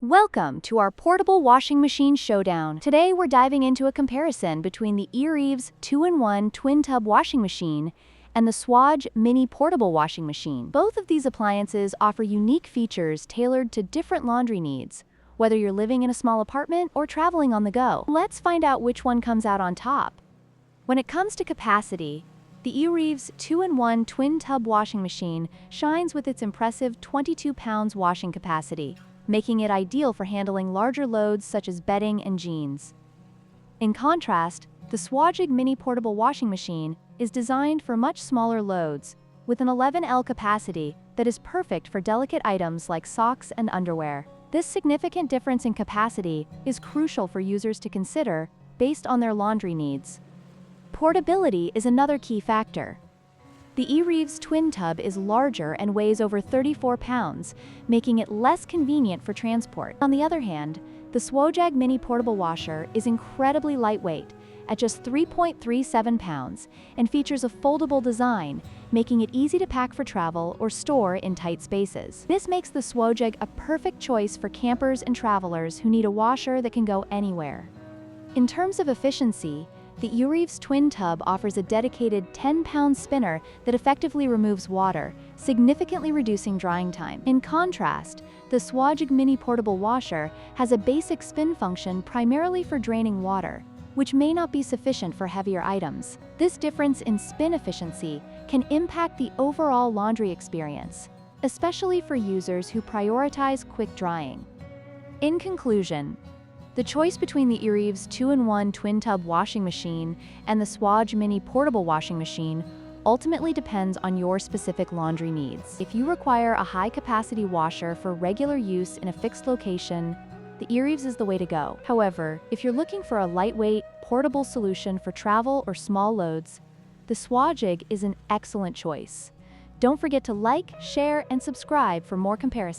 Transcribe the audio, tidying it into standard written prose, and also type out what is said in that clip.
Welcome to our portable washing machine showdown. Today we're diving into a comparison between the eReeves 2-in-1 twin tub washing machine and the Swatch mini portable washing machine. Both of these appliances offer unique features tailored to different laundry needs, whether you're living in a small apartment or traveling on the go. Let's find out which one comes out on top. When it comes to capacity, the eReeves 2-in-1 twin tub washing machine shines with its impressive 22 pounds washing capacity, making it ideal for handling larger loads such as bedding and jeans. In contrast, the Swatch mini portable washing machine is designed for much smaller loads, with an 11L capacity that is perfect for delicate items like socks and underwear. This significant difference in capacity is crucial for users to consider based on their laundry needs. Portability is another key factor. The eReeves twin tub is larger and weighs over 34 pounds, making it less convenient for transport. On the other hand, the Swatch mini portable washer is incredibly lightweight, at just 3.37 pounds, and features a foldable design, making it easy to pack for travel or store in tight spaces. This makes the Swatch a perfect choice for campers and travelers who need a washer that can go anywhere. In terms of efficiency, the eReeves twin tub offers a dedicated 10-pound spinner that effectively removes water, significantly reducing drying time. In contrast, the Swatch mini portable washer has a basic spin function primarily for draining water, which may not be sufficient for heavier items. This difference in spin efficiency can impact the overall laundry experience, especially for users who prioritize quick drying. In conclusion, the choice between the eReeves 2-in-1 twin tub washing machine and the Swatch mini portable washing machine ultimately depends on your specific laundry needs. If you require a high-capacity washer for regular use in a fixed location, the eReeves is the way to go. However, if you're looking for a lightweight, portable solution for travel or small loads, the Swatch is an excellent choice. Don't forget to like, share, and subscribe for more comparisons.